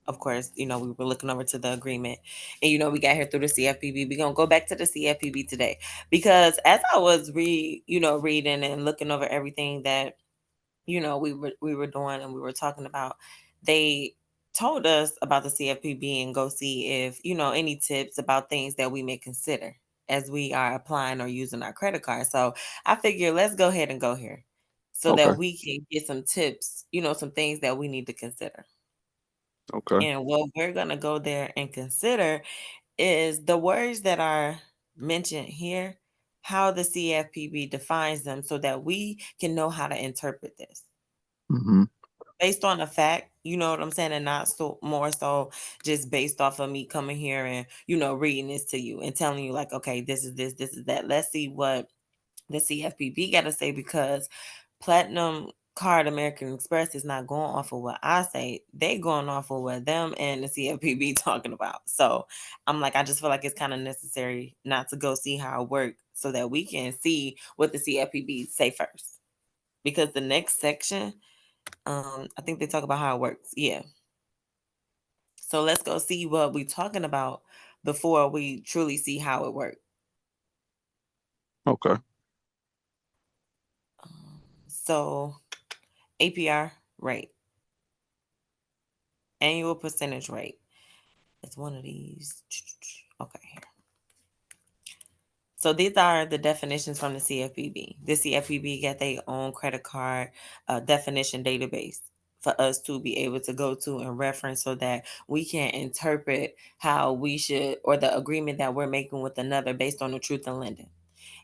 of course, we were looking over to the agreement, and we got here through the CFPB. We're gonna go back to the CFPB today because as I was reading and looking over everything that we were doing and we were talking about, they told us about the CFPB and go see if any tips about things that we may consider as we are applying or using our credit card. So I figure let's go ahead and go here so Okay. that we can get some tips, some things that we need to consider. Okay. And what we're going to go there and consider is the words that are mentioned here, how the CFPB defines them so that we can know how to interpret this Mm-hmm. based on a fact, you know what I'm saying, and not so more so just based off of me coming here and reading this to you and telling you like, okay, this is that. Let's see what the CFPB got to say because Platinum Card American Express is not going off of what I say. They going off of what them and the CFPB talking about. So I'm like, I just feel like it's kind of necessary not to go see how it works so that we can see what the CFPB say first. Because the next section, I think they talk about how it works. Yeah. So let's go see what we're talking about before we truly see how it works. Okay. So APR rate, annual percentage rate. It's one of these. Okay, here. So these are the definitions from the CFPB. The CFPB got their own credit card definition database for us to be able to go to and reference so that we can interpret how we should or the agreement that we're making with another based on the truth in lending.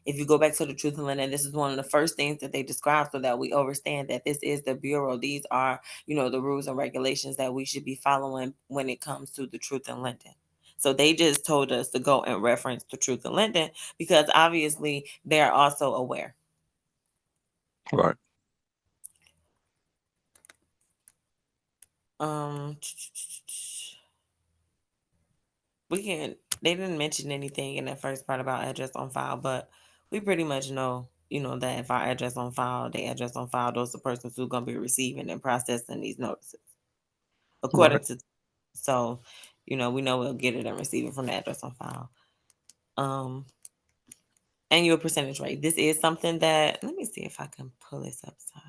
If you go back to the truth in lending, this is one of the first things that they describe so that we understand that this is the bureau. These are, the rules and regulations that we should be following when it comes to the truth in lending. So they just told us to go and reference the truth in lending because obviously they're also aware. Right. Um, we can. They didn't mention anything in that first part about address on file, but we pretty much know, that if our address on file, the address on file, those are the persons who are gonna be receiving and processing these notices, according Right. to. So, we know we'll get it and receive it from the address on file. Um, Annual percentage rate. This is something that. Let me see if I can pull this upside.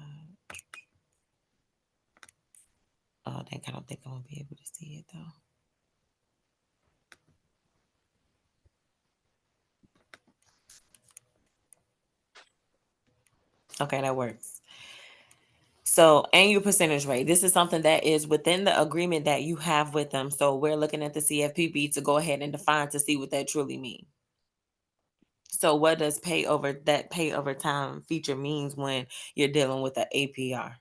Oh, dang! I don't think I'm gonna be able to see it though. Okay, that works. So, annual percentage rate. This is something that is within the agreement that you have with them. So, we're looking at the CFPB to go ahead and define to see what that truly means. So, what does pay over time feature means when you're dealing with an APR?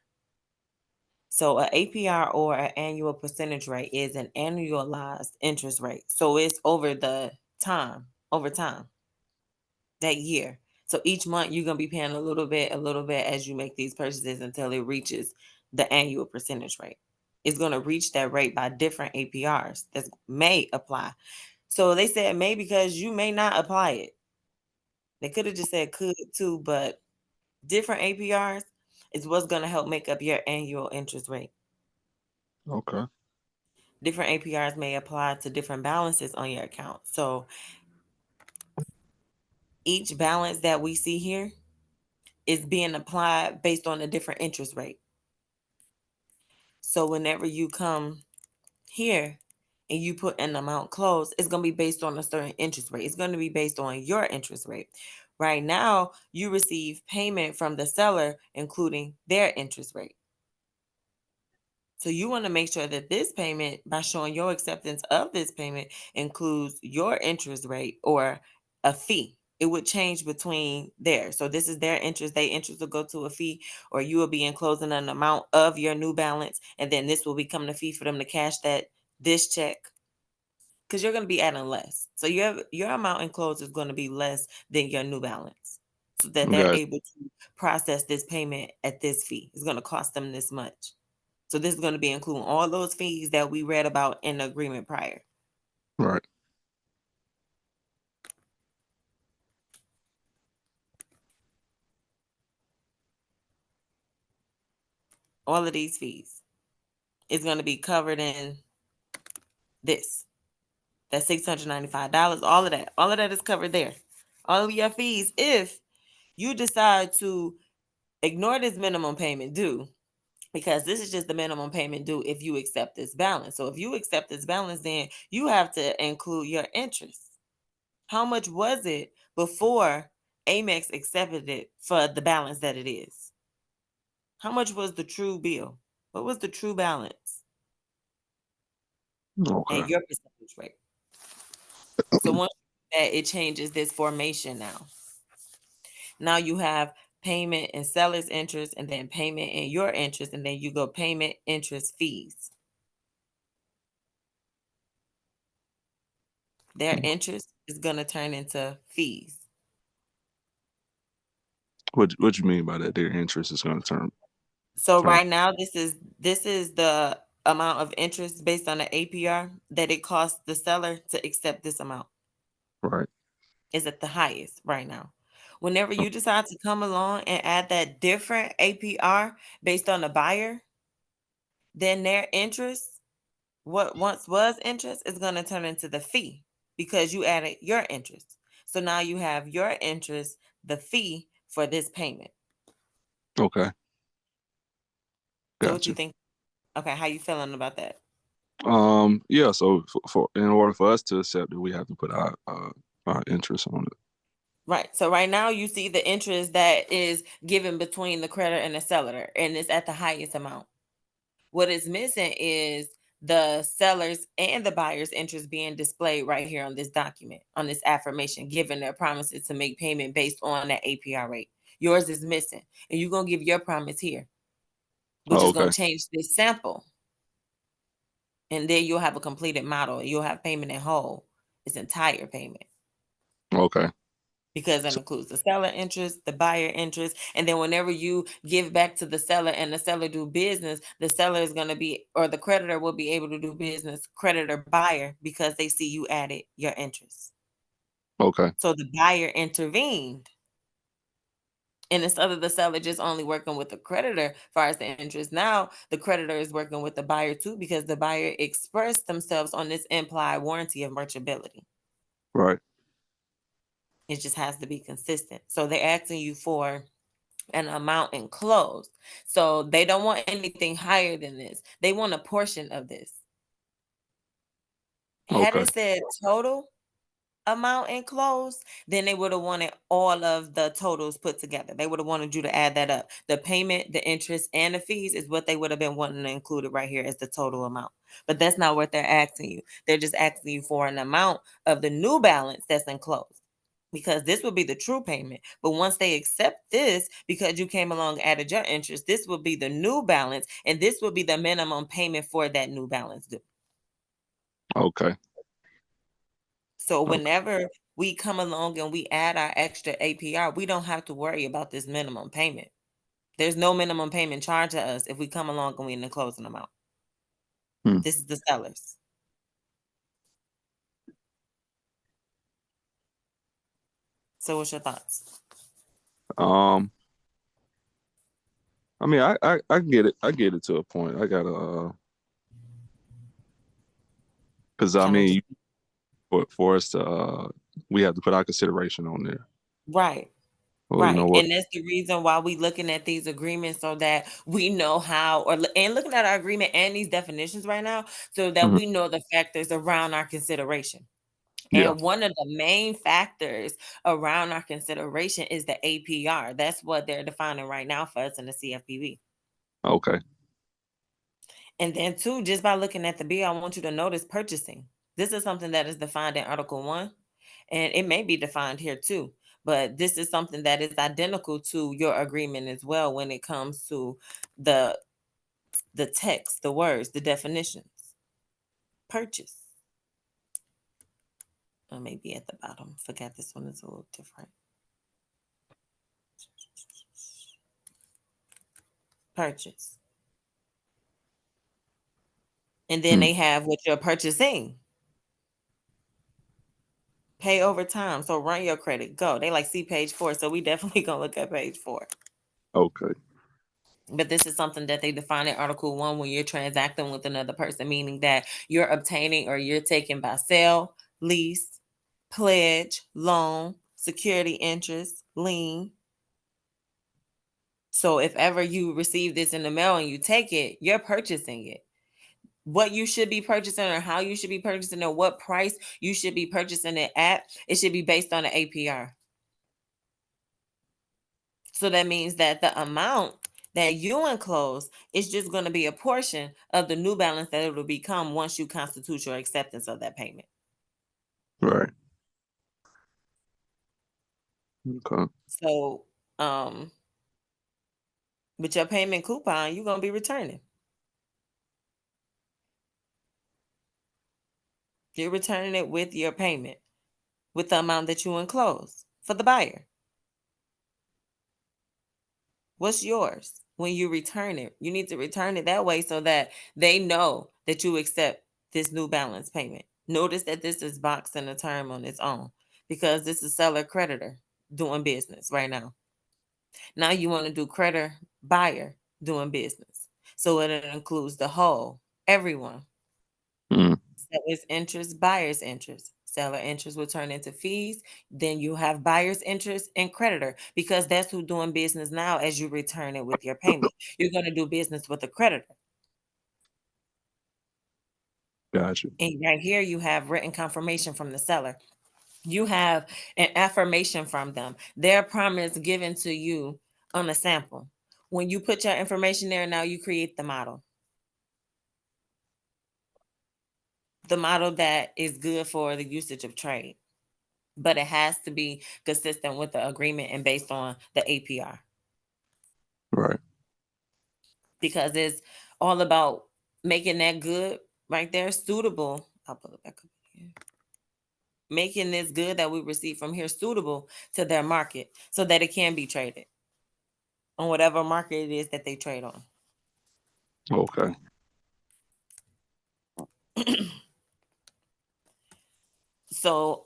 So, an APR or an annual percentage rate is an annualized interest rate. So, it's over time, that year. So each month you're gonna be paying a little bit as you make these purchases until it reaches the annual percentage rate. It's gonna reach that rate by different APRs that may apply. So they said may because you may not apply it. They could have just said could too, but different APRs is what's gonna help make up your annual interest rate. Okay. Different APRs may apply to different balances on your account. So each balance that we see here is being applied based on a different interest rate. So whenever you come here and you put an amount closed, it's going to be based on a certain interest rate. It's going to be based on your interest rate. Right now, you receive payment from the seller, including their interest rate. So you want to make sure that this payment, by showing your acceptance of this payment, includes your interest rate or a fee. It would change between there. So this is their interest. Their interest will go to a fee, or you will be enclosing an amount of your new balance, and then this will become the fee for them to cash this check because you're going to be adding less. So your amount enclosed is going to be less than your new balance, so that they're Got able to process this payment at this fee. It's going to cost them this much. So this is going to be including all those fees that we read about in the agreement prior. right. All of these fees is going to be covered in. this. That's $695. All of that is covered there. All of your fees, if you decide to ignore this minimum payment due, because this is just the minimum payment due if you accept this balance. So if you accept this balance, then you have to include your interest. How much was it before Amex accepted it for the balance that it is? How much was the true bill? What was the true balance Okay. and your percentage rate? So once that, it changes this formation now. Now you have payment and seller's interest, and then payment and your interest, and then you go payment, interest, fees. Their interest is going to turn into fees. What you mean by that? Their interest is going to So turn right now, this is the amount of interest based on the APR that it costs the seller to accept this amount. right. Is at the highest right now. Whenever you decide to come along and add that different APR based on the buyer, then their interest, what once was interest, is going to turn into the fee because you added your interest. So now you have your interest, the fee for this payment. Okay. So what you Gotcha. think? Okay, how you feeling about that? Yeah. So for in order for us to accept it, we have to put our interest on it. Right. So right now you see the interest that is given between the creditor and the seller, and it's at the highest amount. What is missing is the seller's and the buyer's interest being displayed right here on this document, on this affirmation, given their promises to make payment based on that APR rate. Yours is missing, and you're going to give your promise here, which Oh, is going okay. to change this sample. And then you'll have a completed model. You'll have payment in whole, its entire payment. Okay. Because it So, includes the seller interest, the buyer interest, and then whenever you give back to the seller and the seller do business, the seller is going to be, or the creditor will be able to do business, creditor buyer, because they see you added your interest. okay. So the buyer intervened. And instead of the seller just only working with the creditor as far as the interest, now the creditor is working with the buyer too, because the buyer expressed themselves on this implied warranty of merchantability. Right. It just has to be consistent. So they're asking you for an amount enclosed. So they don't want anything higher than this. They want a portion of this. Had Okay. it said total amount enclosed, then they would have wanted all of the totals put together. They would have wanted you to add that up. The payment, the interest, and the fees is what they would have been wanting to include it right here as the total amount. But that's not what they're asking you. They're just asking you for an amount of the new balance that's enclosed, because this will be the true payment. But once they accept this, because you came along and added your interest, this will be the new balance, and this will be the minimum payment for that new balance due. Okay. So Okay. whenever we come along and we add our extra APR, we don't have to worry about this minimum payment. There's no minimum payment charged to us if we come along and we in the closing amount. Hmm. This is the sellers. So what's your thoughts? Um. I mean, I get it. I get it to a point. I gotta, because I Kind of mean, just for us to, we have to put our consideration on there. right. Well, you know Right. what? And that's the reason why we looking at these agreements, so that we know how, and looking at our agreement and these definitions right now, so that Mhm. we know the factors around our consideration. Yeah. And one of the main factors around our consideration is the APR. That's what they're defining right now for us in the CFPB. Okay. And then two, just by looking at the bill, I want you to notice purchasing. This is something that is defined in Article 1, and it may be defined here too. But this is something that is identical to your agreement as well when it comes to the the text, the words, the definitions. Purchase. Or maybe at the bottom. Forgot this one is a little different. Purchase. And then Hmm. they have what you're purchasing. Pay over time. So run your credit. Go. They like see page 4. So we definitely gonna look at page 4. Okay. But this is something that they define in Article 1 when you're transacting with another person, meaning that you're obtaining or you're taking by sale, lease, pledge, loan, security interest, lien. So if ever you receive this in the mail and you take it, you're purchasing it. What you should be purchasing or how you should be purchasing or what price you should be purchasing it at, it should be based on the APR. So that means that the amount that you enclose is just going to be a portion of the new balance that it will become once you constitute your acceptance of that payment. Right. Okay. So, with your payment coupon, you're going to be returning. You're returning it with your payment, with the amount that you enclose for the buyer. What's yours when you return it? You need to return it that way so that they know that you accept this new balance payment. Notice that this is boxed in a term on its own because this is seller creditor doing business right now. Now you want to do creditor buyer doing business. So it includes the whole, everyone. Mm. Seller's interest, buyer's interest. Seller interest will turn into fees. Then you have buyer's interest and creditor because that's who doing business now as you return it with your payment. You're going to do business with a creditor. Gotcha. And right here you have written confirmation from the seller. You have an affirmation from them. Their promise given to you on a sample. When you put your information there, now you create the model. The model that is good for the usage of trade. But it has to be consistent with the agreement and based on the APR Right. because it's all about making that good right there suitable. I'll pull it back up here. Making this good that we receive from here suitable to their market so that it can be traded on whatever market it is that they trade on. Okay. So,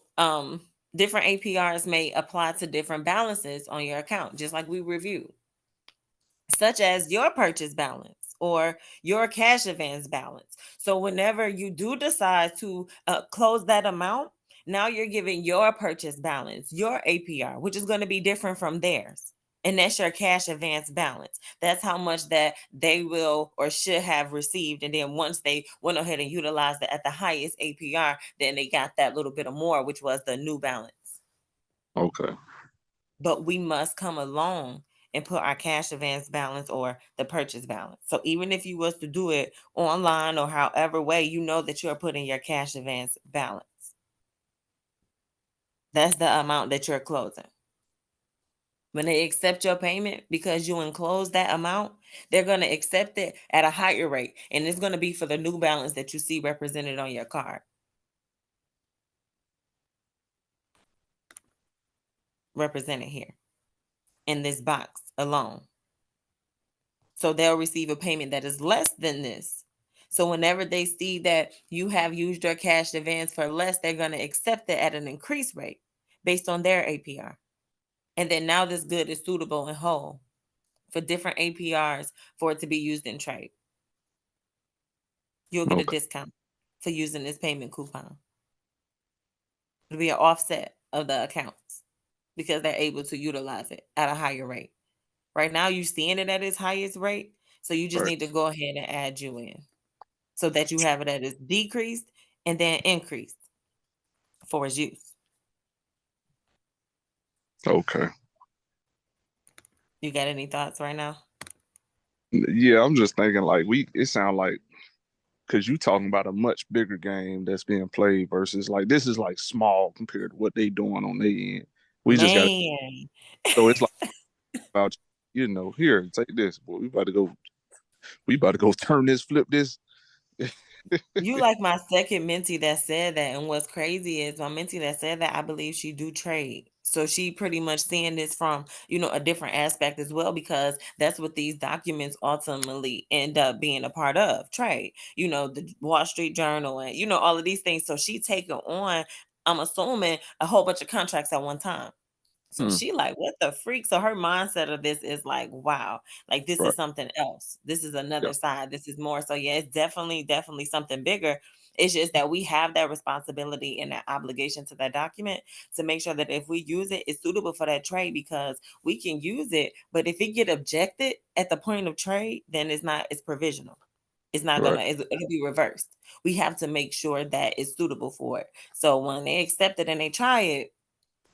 different APRs may apply to different balances on your account, just like we reviewed, such as your purchase balance or your cash advance balance. So whenever you do decide to close that amount, now you're giving your purchase balance, your APR, which is going to be different from theirs. And that's your cash advance balance. That's how much that they will or should have received. And then once they went ahead and utilized it at the highest APR, then they got that little bit of more, which was the new balance. Okay. But we must come along and put our cash advance balance or the purchase balance. So even if you was to do it online or however way, you know that you are putting your cash advance balance. That's the amount that you're closing. When they accept your payment because you enclose that amount, they're going to accept it at a higher rate. And it's going to be for the new balance that you see represented on your card. Represented here in this box alone. So they'll receive a payment that is less than this. So whenever they see that you have used your cash advance for less, they're going to accept it at an increased rate based on their APR. And then now this good is suitable and whole for different APRs for it to be used in trade. You'll get a Okay. discount for using this payment coupon. It'll be an offset of the accounts because they're able to utilize it at a higher rate. Right now, you're seeing it at its highest rate. So you just Right. need to go ahead and add you in, so that you have it at its decreased and then increased for its use. Okay. You got any thoughts right now? Yeah, I'm just thinking like it sound like because you talking about a much bigger game that's being played versus like this is like small compared to what they doing on their end. We just got Man, so it's like about here, take this, boy. We about to go turn this, flip this. you like my second mentee that said that. And what's crazy is my mentee that said that, I believe she do trade. So she pretty much seeing this from, a different aspect as well, because that's what these documents ultimately end up being a part of, trade. The Wall Street Journal and, all of these things. So she taking on, I'm assuming, a whole bunch of contracts at one time. So Hmm. she like, what the freak? So her mindset of this is like, wow, like this Right. is something else. This is Yeah. another side. This is more. So yeah, it's definitely something bigger. It's just that we have that responsibility and that obligation to that document to make sure that if we use it, it's suitable for that trade because we can use it. But if it get objected at the point of trade, then it's not. It's provisional. It's not Right. gonna. It'll be reversed. We have to make sure that it's suitable for it. So when they accept it and they try it,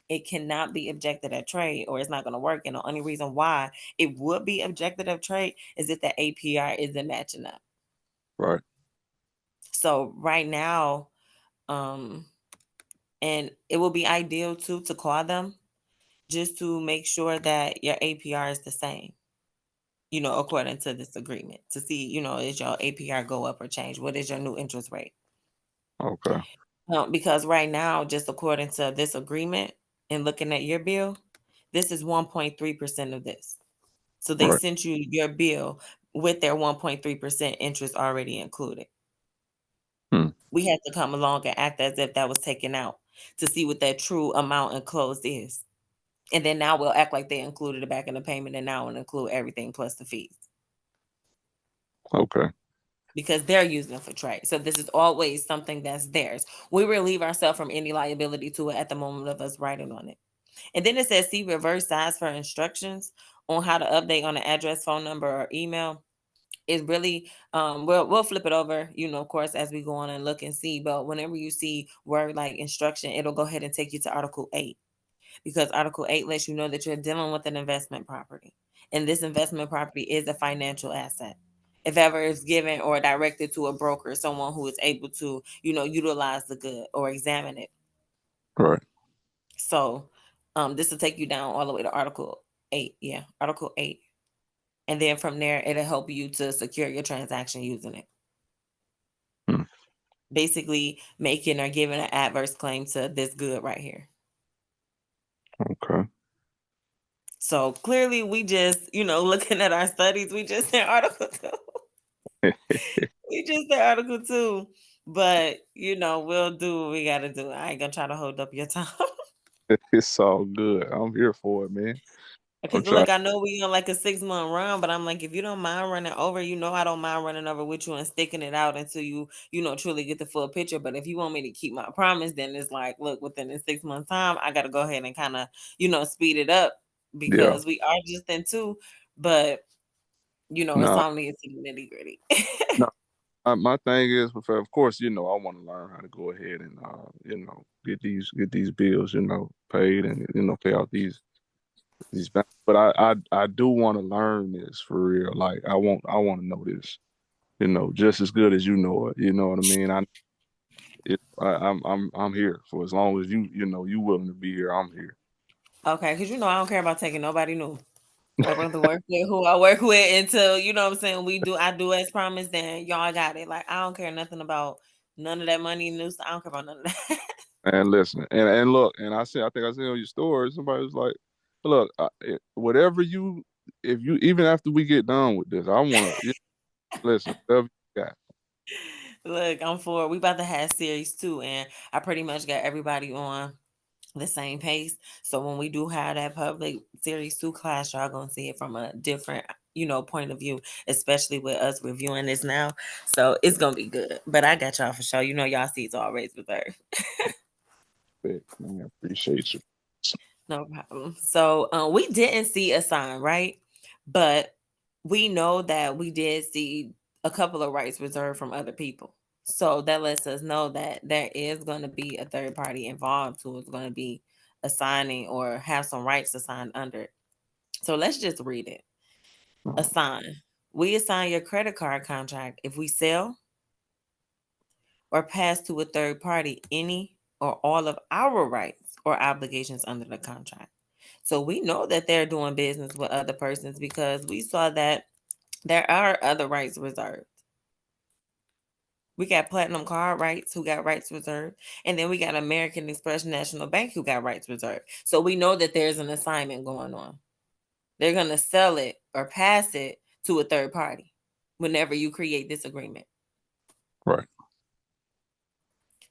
it cannot be objected at trade or it's not going to work. And the only reason why it would be objected at trade is if the APR isn't matching up. Right. So right now, um, and it will be ideal too to call them just to make sure that your APR is the same, according to this agreement to see, is your APR go up or change? What is your new interest rate? Okay. Because right now, just according to this agreement and looking at your bill, this is 1.3% of this. So they Right. sent you your bill with their 1.3% interest already included. Hmm. We had to come along and act as if that was taken out to see what that true amount enclosed is. And then now we'll act like they included it back in the payment and now we'll include everything plus the fees Okay. because they're using it for trade. So this is always something that's theirs. We relieve ourselves from any liability to it at the moment of us writing on it. And then it says see reverse size for instructions on how to update on the address, phone number, or email. It really we'll flip it over, of course, as we go on and look and see. But whenever you see word like instruction, it'll go ahead and take you to Article 8 because Article 8 lets you know that you're dealing with an investment property. And this investment property is a financial asset. If ever it's given or directed to a broker, someone who is able to, utilize the good or examine it. Right. So this will take you down all the way to Article 8. Yeah, Article 8. And then from there, it'll help you to secure your transaction using it. Hmm. Basically making or giving an adverse claim to this good right here. Okay. So clearly we just, looking at our studies, we just in Article 2. We just in Article 2. But, we'll do what we gotta do. I ain't gonna try to hold up your time. It's all good. I'm here for it, man. I'm Because trying. look, I know we on like a 6 month run, but I'm like, if you don't mind running over, I don't mind running over with you and sticking it out until you, truly get the full picture. But if you want me to keep my promise, then it's like, look, within the 6 month time, I gotta go ahead and kind of, speed it up Yeah. because we are just in two, but it's No. only into the nitty gritty. No. My thing is, of course, I want to learn how to go ahead and, get these bills, paid and pay out these banks. But I do want to learn this for real. Like I want to know this, just as good as you know it. You know what I mean? I'm here for as long as you willing to be here. I'm here. Okay, because I don't care about taking nobody new. I want to work with who I work with until what I'm saying. I do as promised. Then y'all got it. Like I don't care nothing about none of that money news. I don't care about none of that. And listen, and look, and I think I said on your story, somebody was like, "Look, whatever if you even after we get done with this, I want to listen, whatever you got." Look, I'm for it. We about to have series 2, and I pretty much got everybody on the same pace. So when we do have that public series 2 class, y'all gonna see it from a different, point of view, especially with us reviewing this now. So it's gonna be good. But I got y'all for sure. Y'all seats always reserved. Man, I appreciate you. No problem. So we didn't see a sign, right? But we know that we did see a couple of rights reserved from other people. So that lets us know that there is going to be a third party involved who is going to be assigning or have some rights assigned under it. So let's just read it. Uh, Assign. We assign your credit card contract if we sell or pass to a third party any or all of our rights or obligations under the contract. So we know that they're doing business with other persons because we saw that there are other rights reserved. We got Platinum Card Rights who got rights reserved, and then we got American Express National Bank who got rights reserved. So we know that there's an assignment going on. They're going to sell it or pass it to a third party whenever you create this agreement. right.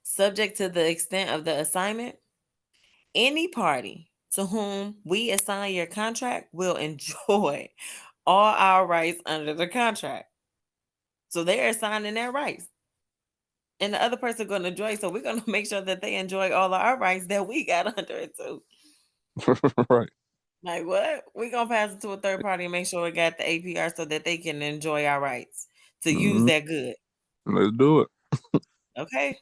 Subject to the extent of the assignment, any party to whom we assign your contract will enjoy all our rights under the contract. So they're assigning their rights. And the other person going to enjoy. So we're going to make sure that they enjoy all of our rights that we got under it too. Right. Like what? We're going to pass it to a third party and make sure it got the APR so that they can enjoy our rights to use Hmm. that good. Let's do it. Okay.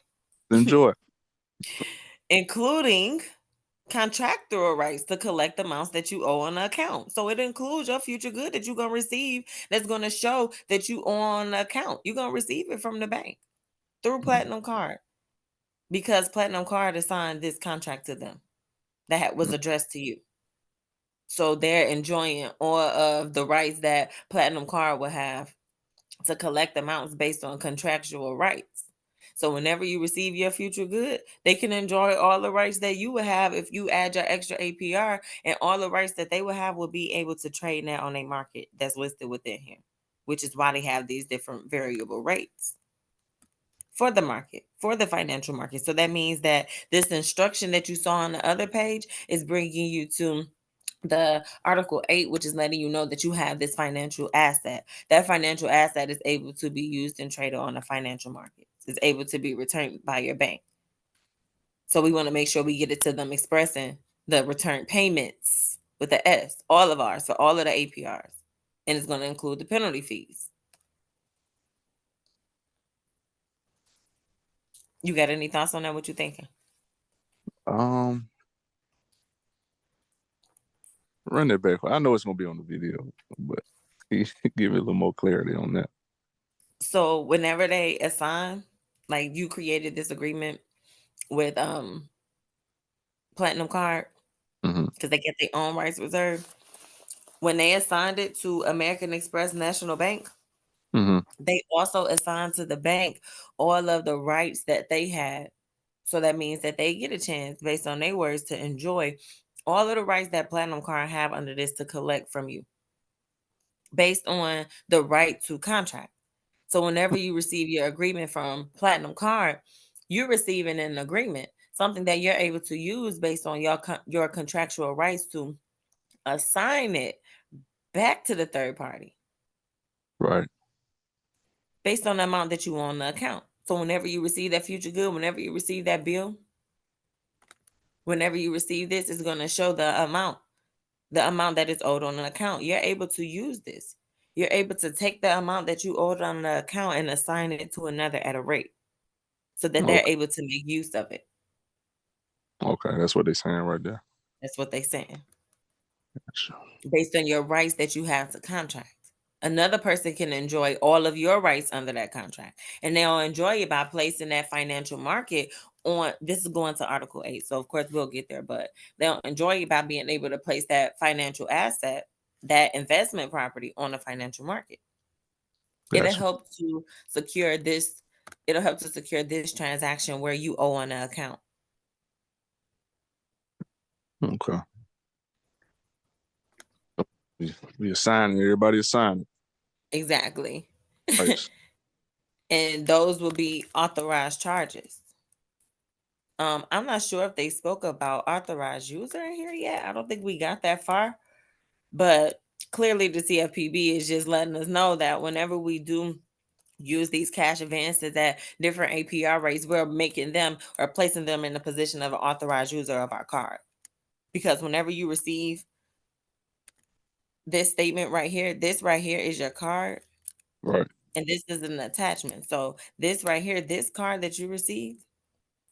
Enjoy. Including contractual rights to collect amounts that you owe on the account. So it includes your future good that you're going to receive that's going to show that you owe on the account. You're going to receive it from the bank through Platinum Card because Platinum Card assigned this contract to them that was addressed to you. So they're enjoying all of the rights that Platinum Card will have to collect amounts based on contractual rights. So whenever you receive your future good, they can enjoy all the rights that you would have if you add your extra APR, and all the rights that they would have will be able to trade now on a market that's listed within here, which is why they have these different variable rates for the market, for the financial market. So that means that this instruction that you saw on the other page is bringing you to the article 8, which is letting you know that you have this financial asset. That financial asset is able to be used and traded on the financial markets. It's able to be returned by your bank. So we want to make sure we get it to them expressing the return payments with the S, all of ours, for all of the APRs. And it's going to include the penalty fees. You got any thoughts on that? What you thinking? Um, Run that back. I know it's gonna be on the video, but give me a little more clarity on that. So whenever they assign, like you created this agreement with Platinum Card Hmm. because they get their own rights reserved. When they assigned it to American Express National Bank, Hmm. they also assigned to the bank all of the rights that they had. So that means that they get a chance, based on their words, to enjoy all of the rights that Platinum Card have under this to collect from you, based on the right to contract. So whenever you receive your agreement from Platinum Card, you're receiving an agreement, something that you're able to use based on your contractual rights to assign it back to the third party Right. based on the amount that you owe on the account. So whenever you receive that future good, whenever you receive that bill, whenever you receive this, it's going to show the amount that is owed on an account. You're able to use this. You're able to take the amount that you owed on the account and assign it to another at a rate so that they're Okay. able to make use of it. Okay. That's what they're saying right there. That's what they're saying. Gotcha. Based on your rights that you have to contract. Another person can enjoy all of your rights under that contract. And they'll enjoy it by placing that financial market on. This is going to Article 8. So, of course, we'll get there. But they'll enjoy it by being able to place that financial asset, that investment property on the financial market. It'll Gotcha. help to secure this. It'll help to secure this transaction where you owe on the account. Okay. We assigning everybody assigning Exactly. rights. And those will be authorized charges. I'm not sure if they spoke about authorized user in here yet. I don't think we got that far, but clearly the CFPB is just letting us know that whenever we do use these cash advances at different APR rates, we're making them or placing them in the position of an authorized user of our card. Because whenever you receive this statement right here, this right here is your card, Right. and this is an attachment. So this right here, this card that you received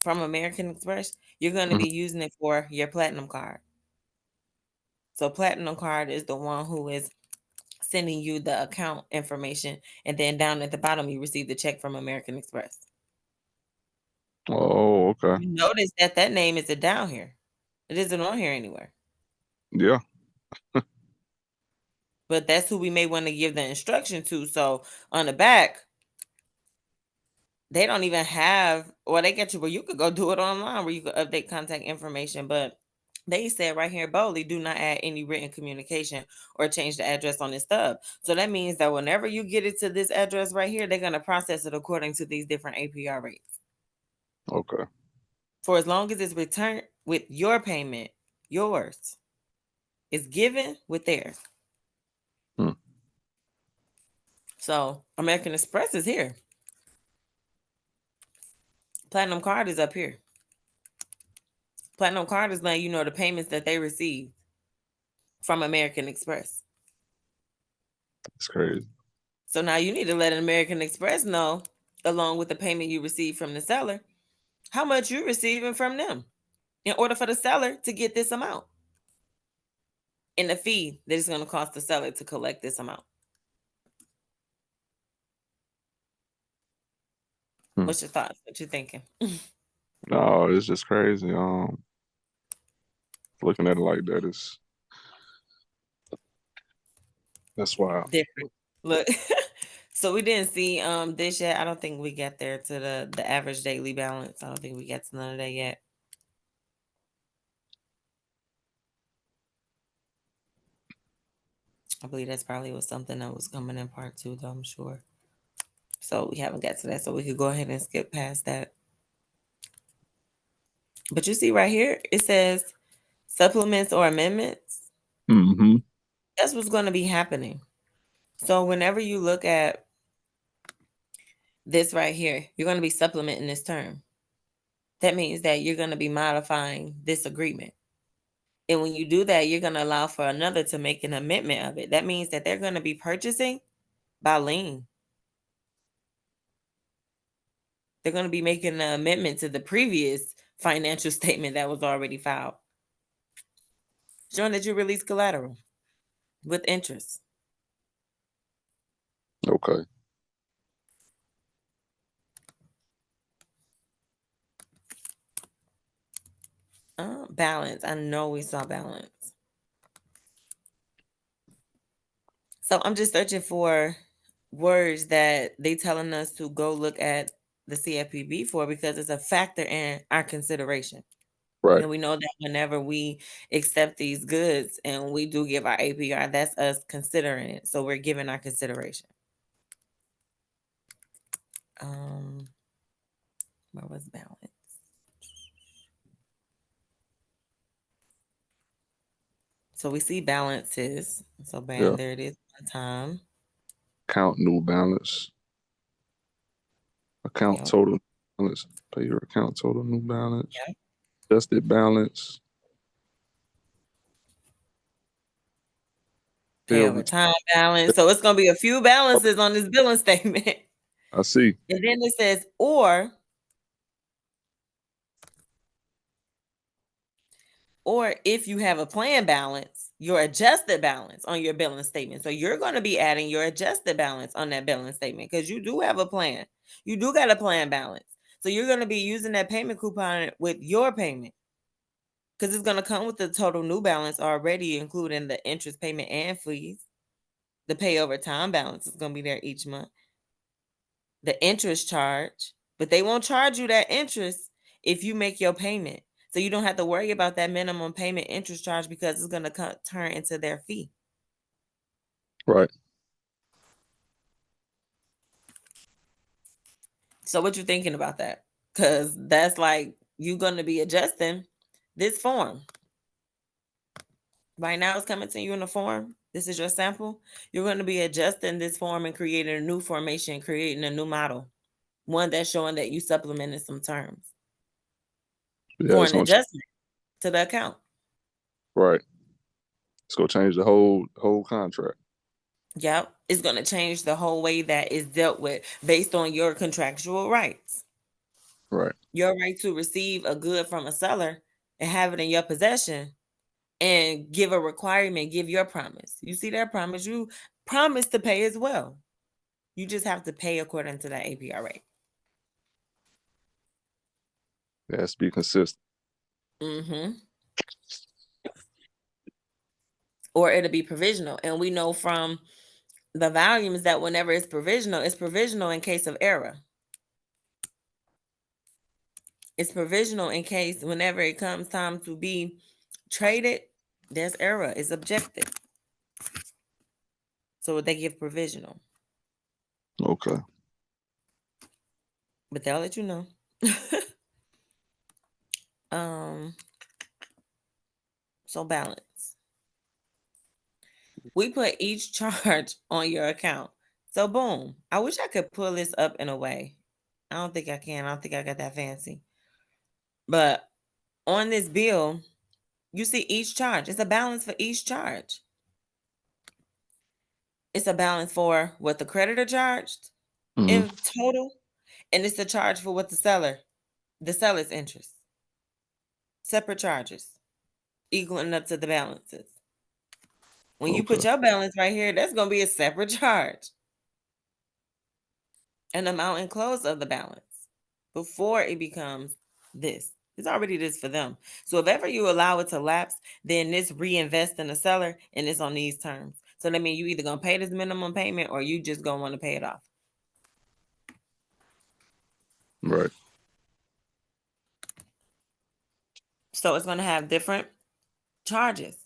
from American Express, you're going to Hmm. be using it for your platinum card. So platinum card is the one who is sending you the account information, and then down at the bottom you receive the check from American Express. Oh, okay. You notice that that name isn't down here. It isn't on here anywhere. Yeah. But that's who we may want to give the instruction to. So on the back, they don't even have, well, they get you where you could go do it online where you could update contact information. But they said right here boldly, do not add any written communication or change the address on this stub. So that means that whenever you get it to this address right here, they're going to process it according to these different APR rates. Okay. For as long as it's returned with your payment, yours. It's given with theirs. Hmm. So American Express is here. Platinum Card is up here. Platinum Card is letting you know the payments that they receive from American Express. It's crazy. So now you need to let an American Express know, along with the payment you receive from the seller, how much you're receiving from them in order for the seller to get this amount and the fee that it's going to cost the seller to collect this amount. Hmm. What's your thoughts? What you thinking? No, it's just crazy. Looking at it like that is that's wild. Different. Look. So we didn't see this yet. I don't think we got there to the average daily balance. I don't think we got to none of that yet. I believe that's probably was something that was coming in part two, though, I'm sure. So we haven't got to that. So we could go ahead and skip past that. But you see right here, it says supplements or amendments. Mm-hmm. That's what's going to be happening. So whenever you look at this right here, you're going to be supplementing this term. That means that you're going to be modifying this agreement. And when you do that, you're going to allow for another to make an amendment of it. That means that they're going to be purchasing by lien. They're going to be making an amendment to the previous financial statement that was already filed, showing that you release collateral with interest. Okay. Balance. I know we saw balance. So I'm just searching for words that they telling us to go look at the CFPB for because it's a factor in our consideration. Right. And we know that whenever we accept these goods and we do give our APR, that's us considering it. So we're giving our consideration. Um, where was balance? So we see balances. So Yeah. bam, there it is one time. Account new balance. Account Yep. total balance. Pay your account total new balance. Yep. Adjusted balance. Pay Pay over over time balance. So it's gonna be a few balances on this billing statement. I see. And then it says or if you have a plan balance, your adjusted balance on your billing statement. So you're going to be adding your adjusted balance on that billing statement because you do have a plan. You do got a plan balance. So you're going to be using that payment coupon with your payment because it's going to come with the total new balance already, including the interest payment and fees. The pay over time balance is going to be there each month. The interest charge, but they won't charge you that interest if you make your payment. So you don't have to worry about that minimum payment interest charge because it's going to turn into their fee. Right. So what you thinking about that? Because that's like you're going to be adjusting this form. Right now it's coming to you in a form. This is your sample. You're going to be adjusting this form and creating a new formation, creating a new model. One that's showing that you supplemented some terms Yeah, for it's an gonna change. adjustment to the account. Right. It's gonna change the whole contract. Yep. It's going to change the whole way that is dealt with based on your contractual rights. Right. Your right to receive a good from a seller and have it in your possession and give a requirement, give your promise. You see that promise, you promise to pay as well. You just have to pay according to that APR rate. It has to be consistent. Mm-hmm. Or it'll be provisional. And we know from the volumes that whenever it's provisional in case of error. It's provisional in case whenever it comes time to be traded, there's error. It's objective. So they give provisional. Okay. But they'll let you know. um So balance. We put each charge on your account. So boom. I wish I could pull this up in a way. I don't think I can. I don't think I got that fancy. But on this bill, you see each charge. It's a balance for each charge. It's a balance for what the creditor charged Mm-hmm. in total, and it's a charge for what the seller's interest. Separate charges equaling up to the balances. When you put Okay. your balance right here, that's going to be a separate charge. An amount enclosed of the balance before it becomes this. It's already this for them. So if ever you allow it to lapse, then this reinvest in the seller and it's on these terms. So that means you either gonna pay this minimum payment or you just gonna want to pay it off. Right. So it's gonna have different charges.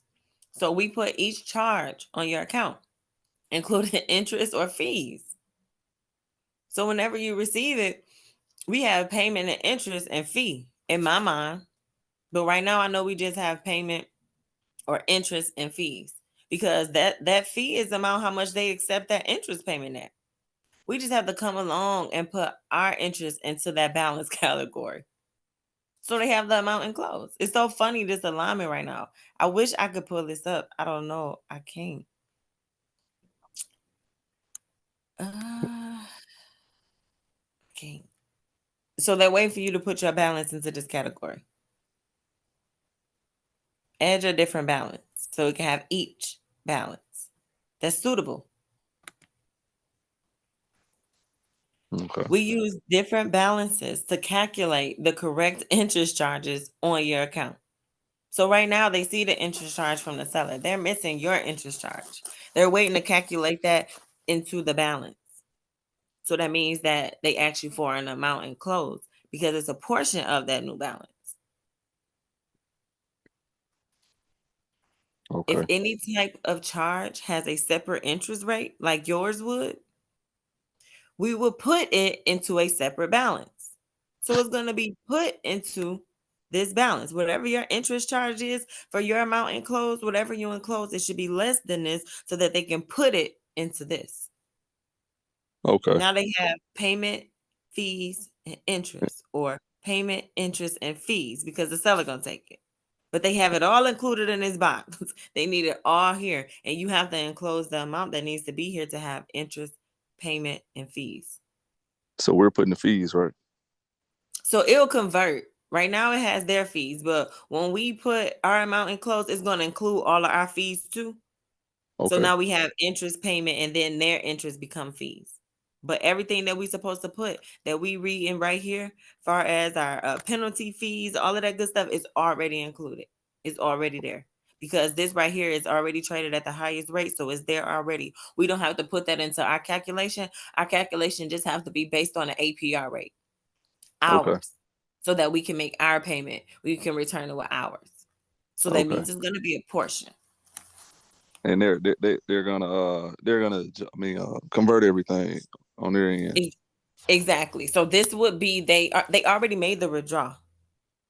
So we put each charge on your account, including interest or fees. So whenever you receive it, we have payment and interest and fee in my mind. But right now I know we just have payment or interest and fees because that fee is the amount how much they accept that interest payment at. We just have to come along and put our interest into that balance category. So they have the amount enclosed. It's so funny this alignment right now. I wish I could pull this up. I don't know. I can't. Can't. So they're waiting for you to put your balance into this category. Add your different balance so it can have each balance that's suitable. Okay. We use different balances to calculate the correct interest charges on your account. So right now they see the interest charge from the seller. They're missing your interest charge. They're waiting to calculate that into the balance. So that means that they ask you for an amount enclosed because it's a portion of that new balance. If Okay. any type of charge has a separate interest rate like yours would, we will put it into a separate balance. So it's going to be put into this balance. Whatever your interest charge is for your amount enclosed, whatever you enclose, it should be less than this so that they can put it into this. Okay. Now they have payment, fees, and interest, or payment, interest, and fees because the seller going to take it. But they have it all included in this box. They need it all here. And you have to enclose the amount that needs to be here to have interest, payment, and fees. So we're putting the fees, right? So it'll convert. Right now it has their fees, but when we put our amount enclosed, it's going to include all of our fees too. So Okay. now we have interest payment and then their interest become fees. But everything that we supposed to put that we read in right here, far as our penalty fees, all of that good stuff is already included. It's already there because this right here is already traded at the highest rate, so it's there already. We don't have to put that into our calculation. Our calculation just have to be based on the APR rate, Okay. hours, so that we can make our payment. We can return it with hours. So that Okay. means it's going to be a portion. And they're gonna convert everything on their end. Exactly. So this would be they already made the withdraw.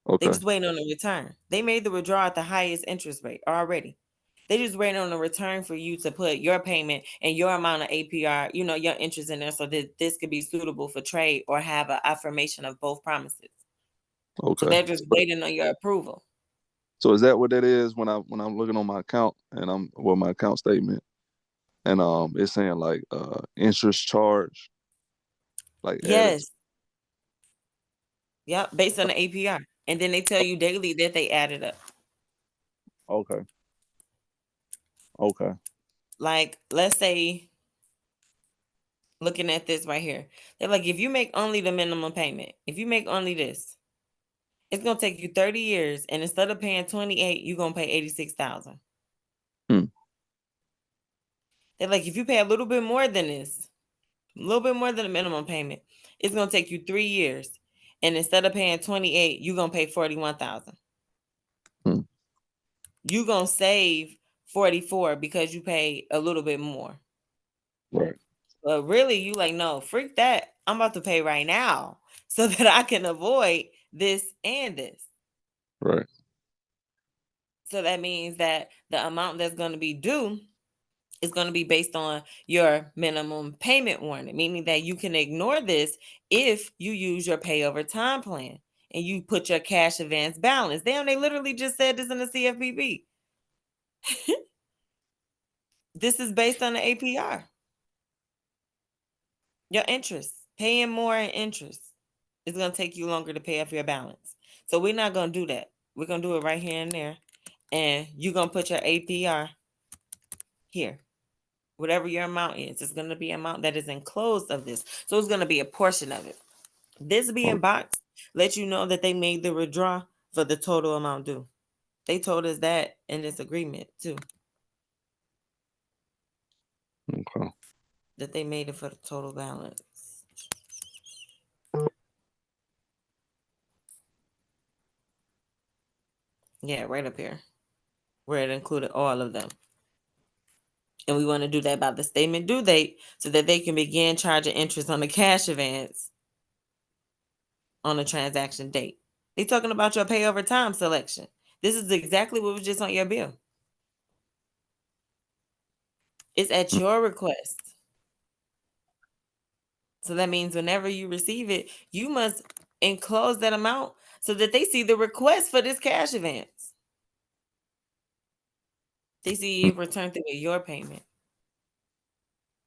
They Okay. just waiting on the return. They made the withdraw at the highest interest rate already. They just waiting on the return for you to put your payment and your amount of APR, your interest in there, so that this could be suitable for trade or have an affirmation of both promises. So Okay. they're just waiting on your approval. So is that what that is when I'm looking on my account and my account statement and it's saying like interest charge like added to, Yes. Yep. Based on the APR. And then they tell you daily that they added up. okay. Okay. Like, let's say, looking at this right here, they're like, if you make only the minimum payment, if you make only this, it's gonna take you 30 years, and instead of paying 28, you're gonna pay 86,000. Hmm. They're like, if you pay a little bit more than this, a little bit more than the minimum payment, it's gonna take you 3 years, and instead of paying 28, you're gonna pay 41,000. Hmm. You're gonna save 44 because you pay a little bit more. Right. But really, you like, no, freak that. I'm about to pay right now so that I can avoid this and this. Right. So that means that the amount that's going to be due is going to be based on your minimum payment warning, meaning that you can ignore this if you use your pay over time plan and you put your cash advance balance. Damn, they literally just said this in the CFPB. This is based on the APR. Your interest, paying more in interest, is going to take you longer to pay off your balance. So we're not going to do that. We're going to do it right here and there. And you're going to put your APR here. Whatever your amount is, it's going to be an amount that is enclosed of this. So it's going to be a portion of it. This being boxed let you know that they made the withdrawal for the total amount due. They told us that in this agreement too, Okay. that they made it for the total balance. Yeah, right up here, where it included all of them. And we want to do that by the statement due date so that they can begin charging interest on the cash advance on the transaction date. They're talking about your pay over time selection. This is exactly what was just on your bill. It's at your request. So that means whenever you receive it, you must enclose that amount so that they see the request for this cash advance. They see you return through your payment.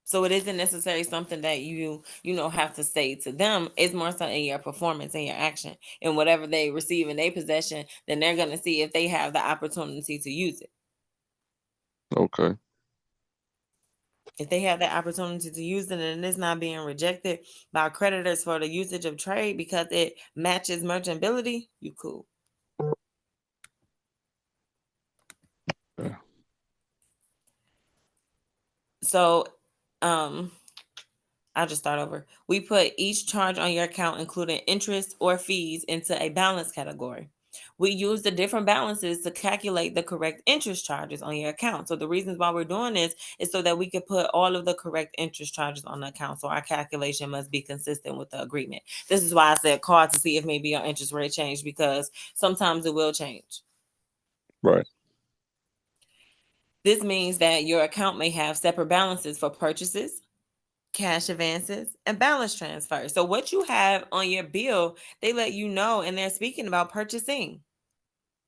So it isn't necessarily something that you have to say to them. It's more so in your performance and your action. And whatever they receive in their possession, then they're gonna see if they have the opportunity to use it. Okay. If they have the opportunity to use it and it's not being rejected by creditors for the usage of trade because it matches merchantability, you cool. Yeah. So, um, I'll just start over. We put each charge on your account, including interest or fees, into a balance category. We use the different balances to calculate the correct interest charges on your account. So the reasons why we're doing this is so that we can put all of the correct interest charges on the account. So our calculation must be consistent with the agreement. This is why I said call to see if maybe your interest rate changed, because sometimes it will change. Right. This means that your account may have separate balances for purchases, cash advances, and balance transfers. So what you have on your bill, they let you know, and they're speaking about purchasing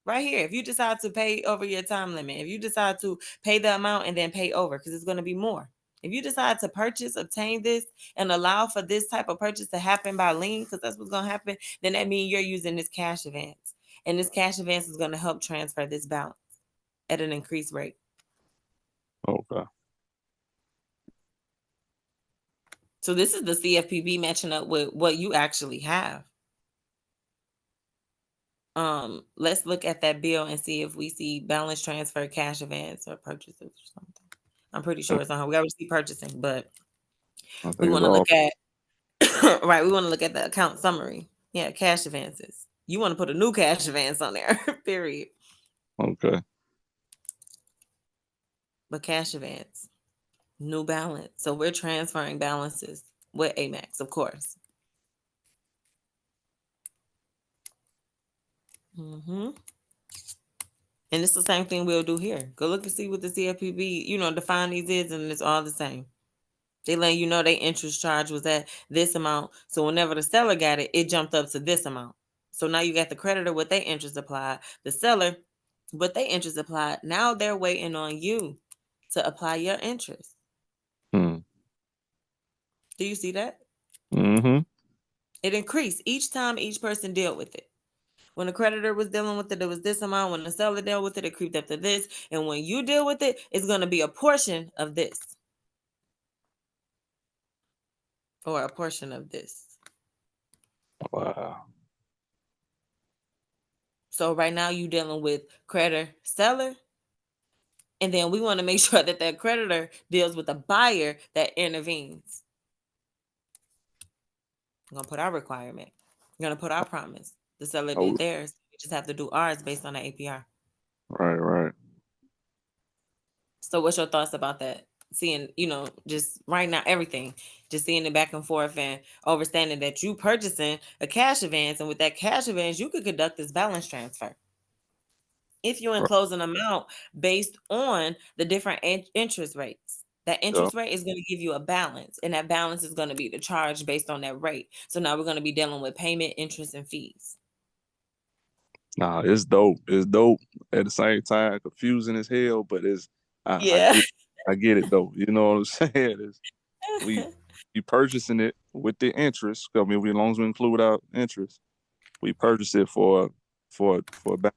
right here. If you decide to pay over your time limit, if you decide to pay the amount and then pay over, because it's going to be more. If you decide to purchase, obtain this, and allow for this type of purchase to happen by lien, because that's what's going to happen, then that means you're using this cash advance. And this cash advance is going to help transfer this balance at an increased rate. Okay. So this is the CFPB matching up with what you actually have. Let's look at that bill and see if we see balance transfer, cash advance, or purchases or something. I'm pretty sure it's on her. We already see purchasing, but I we think it's want to all look at right. We want to look at the account summary. Yeah, cash advances. You want to put a new cash advance on there. Period. okay. But cash advance, new balance. So we're transferring balances with Amex, of course. hmm And it's the same thing we'll do here. Go look and see what the CFPB, define these is, and it's all the same. They let you know their interest charge was at this amount. So whenever the seller got it, it jumped up to this amount. So now you got the creditor with their interest applied, the seller with their interest applied. Now they're waiting on you to apply your interest. Hmm. Do you see that? Mm-hmm. It increased each time each person dealt with it. When the creditor was dealing with it, it was this amount. When the seller dealt with it, it creeped up to this. And when you deal with it, it's going to be a portion of this or a portion of this. Wow. So right now you dealing with creditor, seller, and then we want to make sure that that creditor deals with the buyer that intervenes. We're gonna put our requirement. We're gonna put our promise. The seller Oh, did theirs. We just have to do ours based on the APR. right, right. So what's your thoughts about that? Seeing, just right now everything, just seeing it back and forth and understanding that you purchasing a cash advance, and with that cash advance, you could conduct this balance transfer. if you Right. enclose an amount based on the different interest rates. That Yeah. interest rate is going to give you a balance, and that balance is going to be the charge based on that rate. So now we're going to be dealing with payment, interest, and fees. Nah, it's dope. It's dope. At the same time, confusing as hell, but I Yeah. get I get it though. You know what I'm saying? It's, we we purchasing it with the interest. I mean, as long as we include our interest, we purchase it for a back.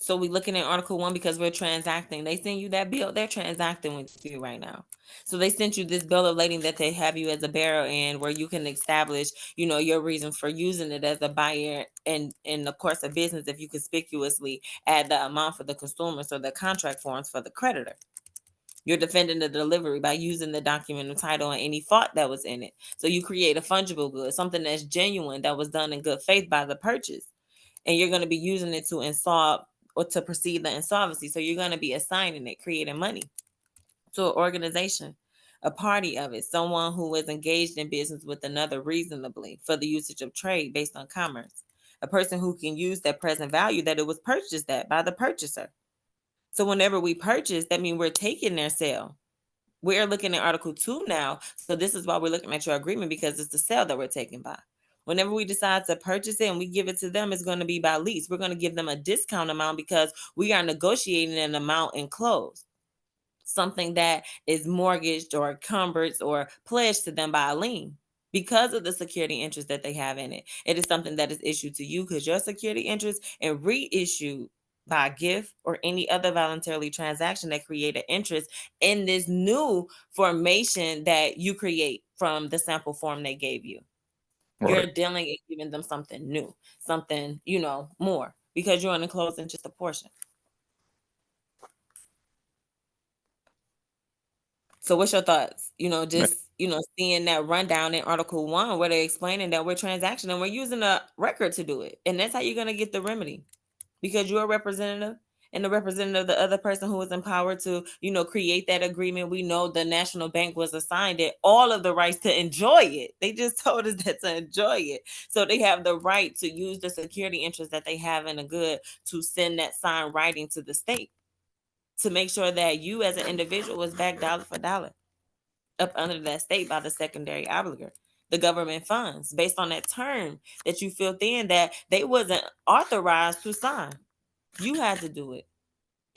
So we looking at Article 1 because we're transacting. They send you that bill, they're transacting with you right now. So they sent you this bill of lading that they have you as a bearer in, where you can establish, your reasons for using it as a buyer, and in the course of business, if you conspicuously add the amount for the consumer, so the contract forms for the creditor. You're defending the delivery by using the document of title and any fault that was in it. So you create a fungible good, something that's genuine, that was done in good faith by the purchase, and you're going to be using it to install or to proceed the insolvency. So you're going to be assigning it, creating money to an organization, a party of it, someone who is engaged in business with another reasonably for the usage of trade based on commerce, a person who can use that present value that it was purchased at by the purchaser. So whenever we purchase, that means we're taking their sale. We're looking at Article 2 now. So this is why we're looking at your agreement, because it's the sale that we're taking by. Whenever we decide to purchase it and we give it to them, it's going to be by lease. We're going to give them a discount amount because we are negotiating an amount enclosed, something that is mortgaged or encumbered or pledged to them by a lien. Because of the security interest that they have in it, it is something that is issued to you because your security interest, and reissued by gift or any other voluntarily transaction that create an interest in this new formation that you create from the sample form they gave you. You're Right. dealing and giving them something new, something, more, because you're only closing just a portion. So what's your thoughts? Man, Just, seeing that rundown in Article 1 where they're explaining that we're transacting and we're using a record to do it. And that's how you're going to get the remedy, because you're a representative, and the representative, the other person who was empowered to, create that agreement. We know the National Bank was assigned it all of the rights to enjoy it. They just told us that to enjoy it. So they have the right to use the security interest that they have in a good to send that signed writing to the state to make sure that you as an individual is back dollar for dollar up under that state by the secondary obligor, the government funds, based on that term that you filled in that they wasn't authorized to sign. You had to do it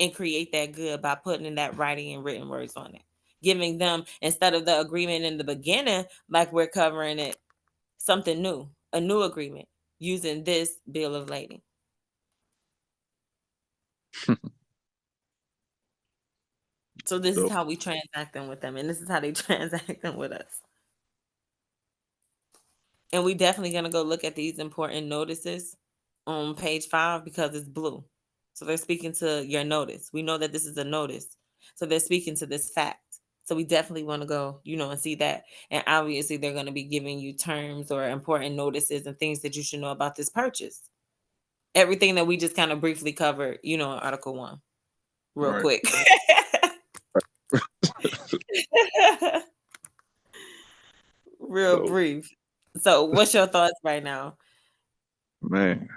and create that good by putting in that writing and written words on it, giving them, instead of the agreement in the beginning, like we're covering it, something new, a new agreement using this bill of lading. So this is dope. how we transacting with them, and this is how they transacting with us. And we definitely gonna go look at these important notices on page 5 because it's blue. So they're speaking to your notice. We know that this is a notice. So they're speaking to this fact. So we definitely want to go, and see that. And obviously they're going to be giving you terms or important notices and things that you should know about this purchase. Everything that we just kind of briefly covered, in Article 1, real Right. quick. Real Dope. brief. So what's your thoughts right now? Man,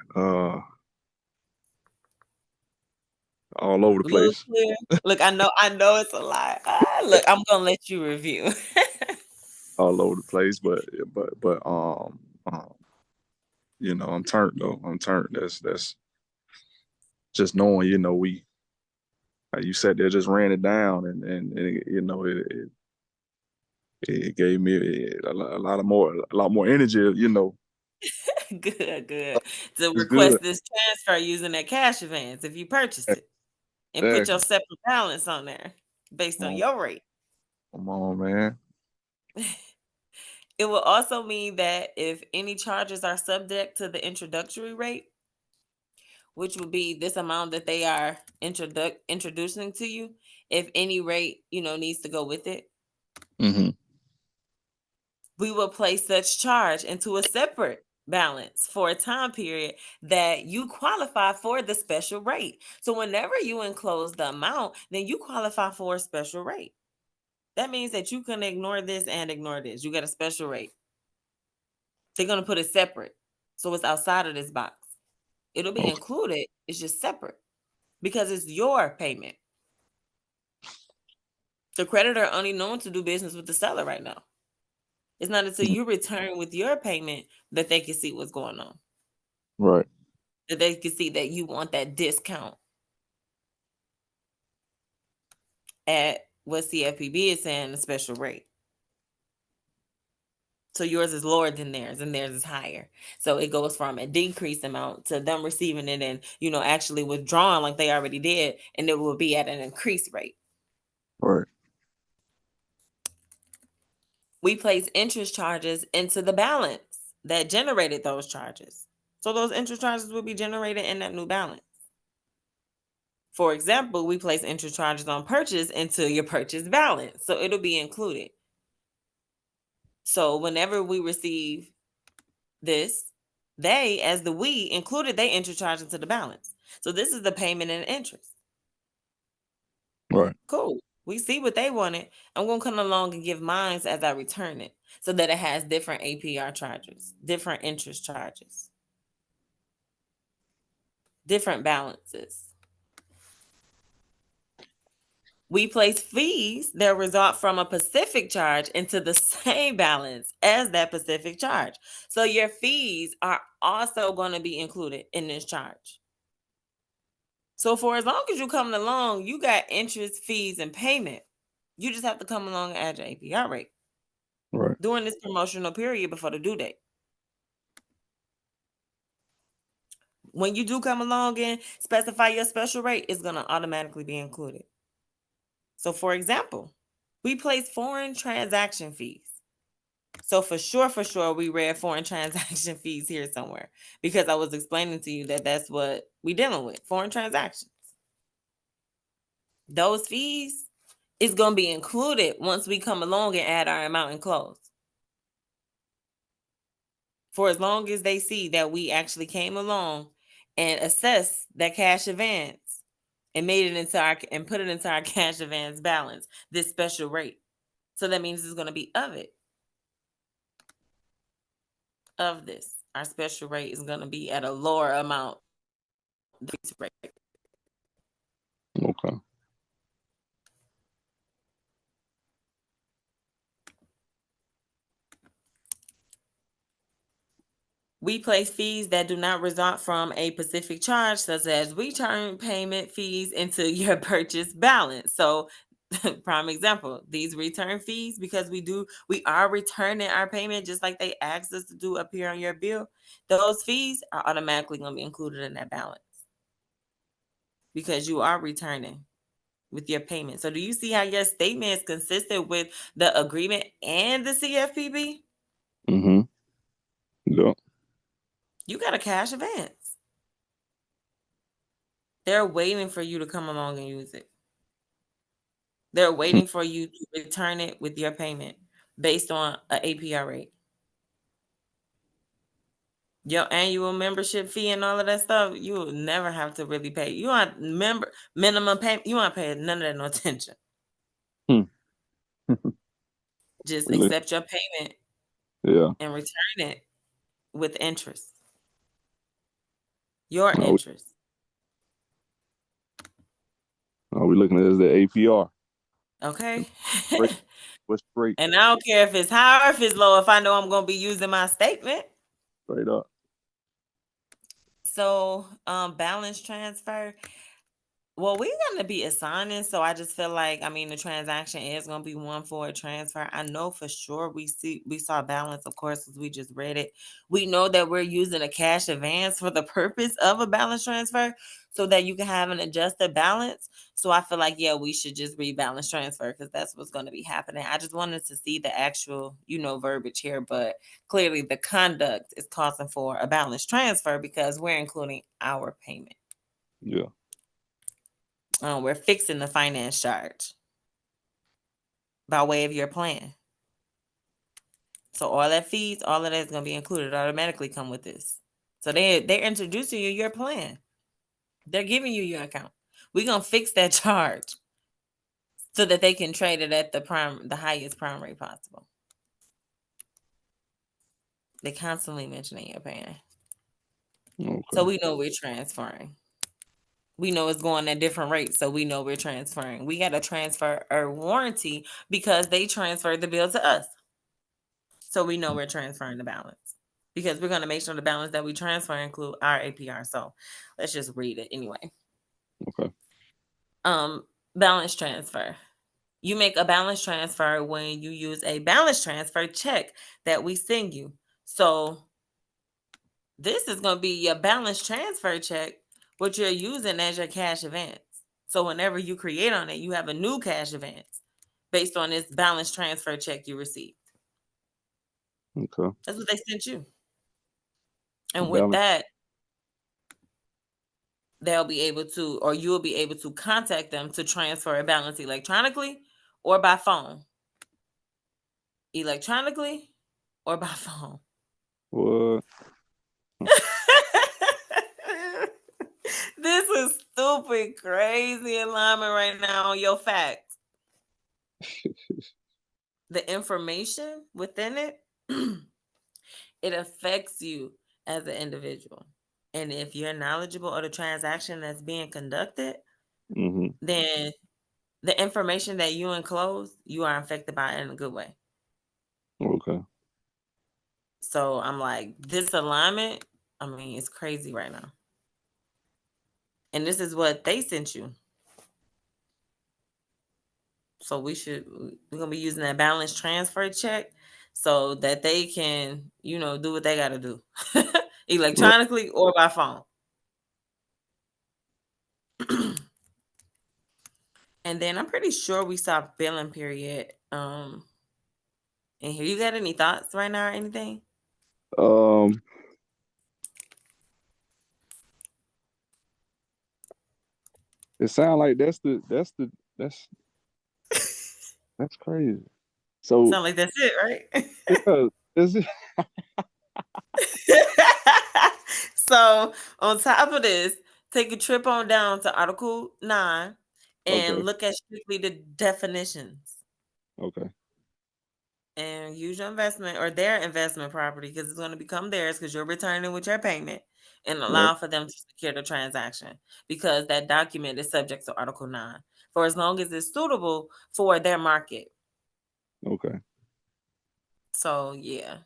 all over the Little place. clear. Look, I know it's a lot. Look, I'm gonna let you review. All over the place, but I'm turned though. I'm turned. That's just knowing, we like you said, they just ran it down, and it gave me a lot more energy. Good, good. To It's good. request this transfer using that cash advance if you purchase it, and put your Exactly. separate balance on there based Come on on, your rate. come on, man. It will also mean that if any charges are subject to the introductory rate, which would be this amount that they are introducing to you, if any rate, needs to go with it, Hmm. we will place such charge into a separate balance for a time period that you qualify for the special rate. So whenever you enclose the amount, then you qualify for a special rate. That means that you can ignore this and ignore this. You get a special rate. They're going to put it separate. So it's outside of this box. It'll be Okay. included. It's just separate because it's your payment. The creditor only known to do business with the seller right now. It's not until Mm, you return with your payment that they can see what's going on. right. That they can see that you want that discount at what CFPB is saying, a special rate. So yours is lower than theirs and theirs is higher. So it goes from a decreased amount to them receiving it and, actually withdrawing like they already did. And it will be at an increased rate. Right. We place interest charges into the balance that generated those charges. So those interest charges will be generated in that new balance. For example, we place interest charges on purchase into your purchase balance. So it'll be included. So whenever we receive this, they, as the we, included they interest charge into the balance. So this is the payment and interest. Right. Cool. We see what they wanted. I'm going to come along and give mine as I return it so that it has different APR charges, different interest charges, different balances. We place fees that result from a specific charge into the same balance as that specific charge. So your fees are also going to be included in this charge. So for as long as you're coming along, you got interest, fees, and payment. You just have to come along and add your APR rate Right. during this promotional period before the due date. When you do come along and specify your special rate, it's going to automatically be included. So for example, we place foreign transaction fees. So for sure, we read foreign transaction fees here somewhere because I was explaining to you that that's what we dealing with, foreign transactions. Those fees is going to be included once we come along and add our amount and close. For as long as they see that we actually came along and assessed that cash advance and made it into our and put it into our cash advance balance, this special rate. So that means it's going to be of this. Our special rate is going to be at a lower amount rate. Okay. We place fees that do not result from a specific charge, such as return payment fees, into your purchase balance. So, prime example, these return fees, because we are returning our payment just like they asked us to do up here on your bill. Those fees are automatically going to be included in that balance because you are returning with your payment. So, do you see how your statement is consistent with the agreement and the CFPB? Mm-hmm. Yeah. You got a cash advance. They're waiting for you to come along and use it. They're waiting for you to return it with your payment based on an APR rate. Your annual membership fee and all of that stuff, you will never have to really pay. You want minimum payment. You want to pay none of that no attention. Hmm. Just We look. accept your payment Yeah. and return it with interest. Your Are we, interest. are we looking at it as the APR? Okay. Straight. What's straight? And I don't care if it's high or if it's low, if I know I'm going to be using my statement. Straight up. So, balance transfer. Well, we're going to be assigning, so I just feel like, I mean, the transaction is going to be one for a transfer. I know for sure we saw balance, of course, as we just read it. We know that we're using a cash advance for the purpose of a balance transfer so that you can have an adjusted balance. So I feel like, yeah, we should just read balance transfer because that's what's going to be happening. I just wanted to see the actual, verbiage here, but clearly the conduct is causing for a balance transfer because we're including our payment. Yeah. We're fixing the finance charge by way of your plan. So all that fees, all of that is going to be included automatically come with this. So they're introducing you your plan. They're giving you your account. We're going to fix that charge so that they can trade it at the highest prime rate possible. They constantly mentioning your plan. So Okay. we know we're transferring. We know it's going at different rates, so we know we're transferring. We got to transfer a warranty because they transferred the bill to us. So we know we're transferring the balance because we're going to make sure the balance that we transfer include our APR. So let's just read it anyway. Okay. Um, Balance transfer. You make a balance transfer when you use a balance transfer check that we send you. So this is going to be your balance transfer check, what you're using as your cash advance. So whenever you create on it, you have a new cash advance based on this balance transfer check you received. Okay. That's what they sent you. And with Balance. that, they'll be able to, or you'll be able to contact them to transfer a balance electronically or by phone. Electronically or by phone. What? This is stupid, crazy alignment right now on your facts. The information within it, it affects you as an individual. And if you're knowledgeable of the transaction that's being conducted, Mm-hmm. then the information that you enclose, you are affected by it in a good way. Okay. So I'm like, this alignment, I mean, it's crazy right now. And this is what they sent you. So we're gonna be using that balance transfer check so that they can, do what they gotta do. Right. Electronically or by phone. And then I'm pretty sure we saw billing period. In here. You got any thoughts right now or anything? Um, it sounds like that's crazy. So Sound like that's it, right? yeah, is it So on top of this, take a trip on down to Article 9 and okay? look at strictly the definitions Okay. and use your investment or their investment property because it's going to become theirs because you're returning with your payment and Right. allow for them to secure the transaction because that document is subject to Article 9 for as long as it's suitable for their market. Okay. So, yeah.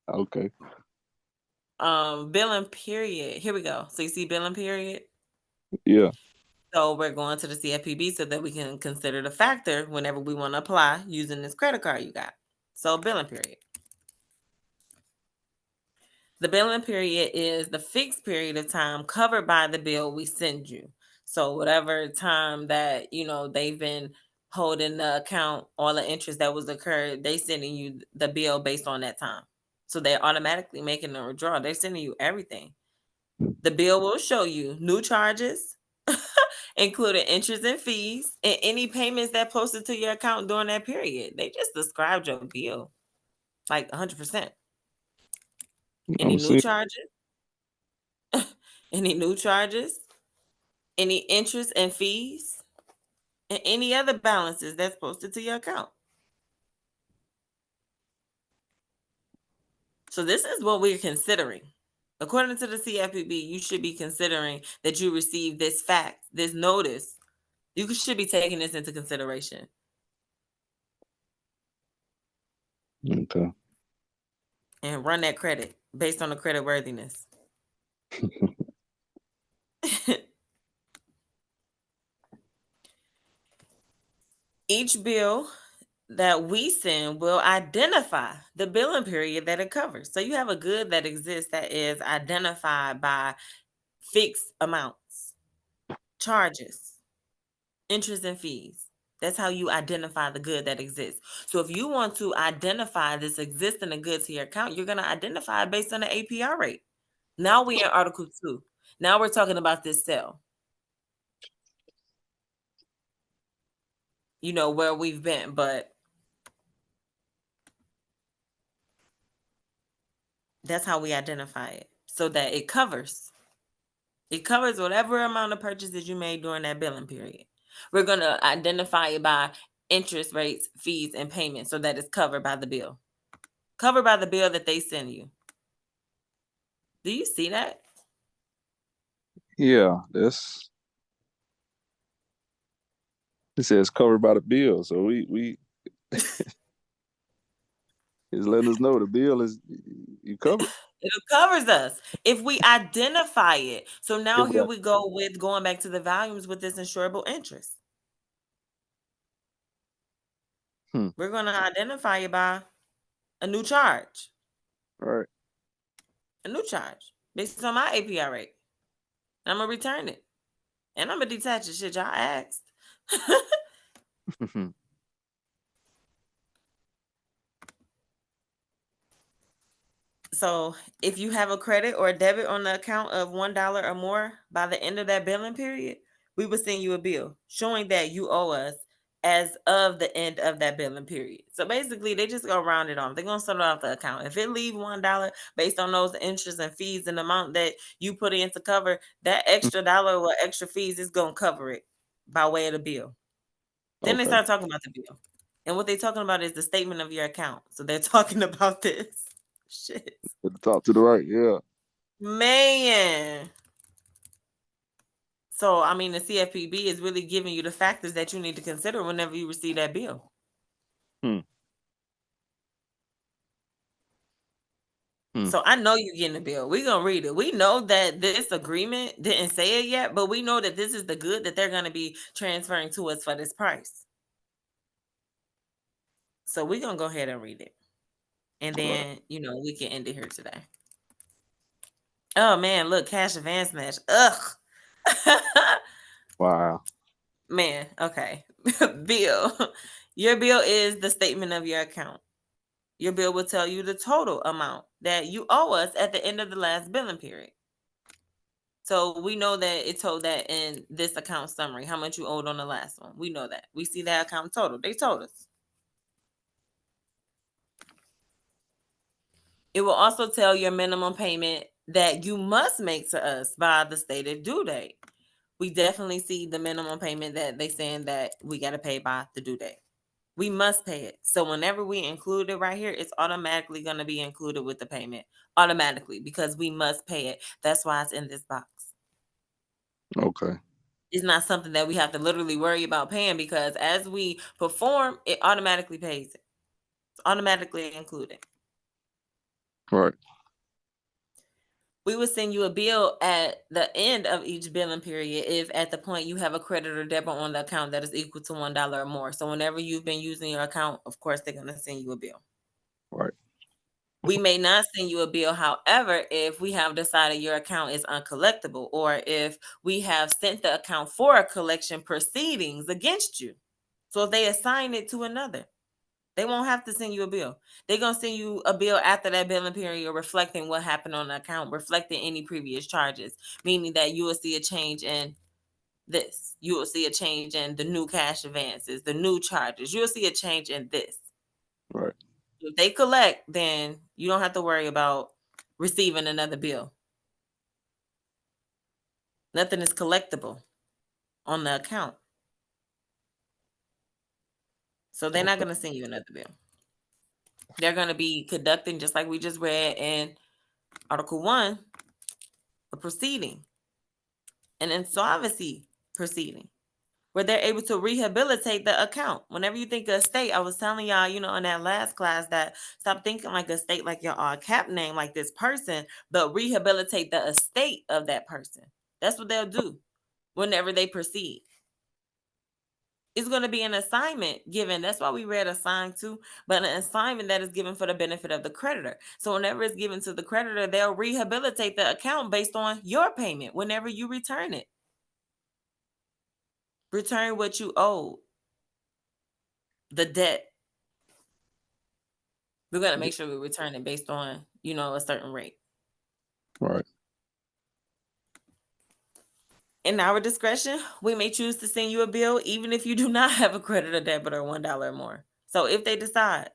Okay. Billing period. Here we go. So you see billing period. Yeah. So we're going to the CFPB so that we can consider the factor whenever we want to apply using this credit card you got. So billing period. The billing period is the fixed period of time covered by the bill we send you. So whatever time that, they've been holding the account, all the interest that was occurred, they sending you the bill based on that time. So they're automatically making a withdrawal. They're sending you everything. The bill will show you new charges, including interest and fees, and any payments that posted to your account during that period. They just described your bill like 100%. Any I'm new seeing. charges? Any new charges? Any interest and fees? And any other balances that's posted to your account. So this is what we're considering. According to the CFPB, you should be considering that you received this fact, this notice. You should be taking this into consideration. Okay. And run that credit based on the credit worthiness. Each bill that we send will identify the billing period that it covers. So you have a good that exists that is identified by fixed amounts, charges, interest, and fees. That's how you identify the good that exists. So if you want to identify this existing a good to your account, you're going to identify it based on the APR rate. Now we in Article 2. Now we're talking about this sale. Where we've been, but that's how we identify it so that it covers. It covers whatever amount of purchases you made during that billing period. We're going to identify it by interest rates, fees, and payments so that it's covered by the bill. Covered by the bill that they send you. Do you see that? Yeah, that's it says covered by the bill. So we is letting us know the bill is you covered. It covers us if we identify it. So now If we here we go with going back to the volumes with this insurable interest. hmm, We're going to identify it by a new charge, all right. a new charge based on my APR rate. I'm going to return it. And I'm going to detach the shit y'all asked. So if you have a credit or a debit on the account of $1 or more by the end of that billing period, we will send you a bill showing that you owe us as of the end of that billing period. So basically, they just gonna round it off. They're gonna start off the account. If it leave $1 based on those interest and fees and the amount that you put in to cover that extra dollar or extra fees is gonna cover it by way of the bill. Then they Okay. start talking about the bill. And what they're talking about is the statement of your account. So they're talking about this. Shit. At the top to the right, yeah. Man. So, I mean, the CFPB is really giving you the factors that you need to consider whenever you receive that bill. Hmm. Hmm. So, I know you're getting a bill. We're going to read it. We know that this agreement didn't say it yet, but we know that this is the good that they're going to be transferring to us for this price. So, we're going to go ahead and read it. And All right. then, we can end it here today. Oh, man, look, cash advance match. Ugh. Wow. Man, okay. Bill. Your bill is the statement of your account. Your bill will tell you the total amount that you owe us at the end of the last billing period. So we know that it told that in this account summary, how much you owed on the last one. We know that. We see that account total. They told us. It will also tell your minimum payment that you must make to us by the stated due date. We definitely see the minimum payment that they saying that we got to pay by the due date. We must pay it. So whenever we include it right here, it's automatically going to be included with the payment automatically because we must pay it. That's why it's in this box. Okay. It's not something that we have to literally worry about paying because as we perform, it automatically pays it. It's automatically included. All right. We will send you a bill at the end of each billing period if at the point you have a credit or debit on the account that is equal to $1 or more. So whenever you've been using your account, of course, they're going to send you a bill. All right. We may not send you a bill, however, if we have decided your account is uncollectible or if we have sent the account for a collection proceedings against you. So if they assign it to another, they won't have to send you a bill. They're going to send you a bill after that billing period reflecting what happened on the account, reflecting any previous charges, meaning that you will see a change in this. You will see a change in the new cash advances, the new charges. You'll see a change in this. All right. If they collect, then you don't have to worry about receiving another bill. Nothing is collectible on the account. So they're not Okay. going to send you another bill. They're going to be conducting, just like we just read in Article 1, a proceeding, an insolvency proceeding, where they're able to rehabilitate the account. Whenever you think of estate, I was telling y'all, in that last class that stop thinking like estate like your cap name, like this person, but rehabilitate the estate of that person. That's what they'll do whenever they proceed. It's going to be an assignment given. That's why we read assigned to, but an assignment that is given for the benefit of the creditor. So whenever it's given to the creditor, they'll rehabilitate the account based on your payment whenever you return it. Return what you owe, the debt. We're going to Yeah. make sure we return it based on, a certain rate. All right. In our discretion, we may choose to send you a bill even if you do not have a credit or debit or $1 or more. So if they decide,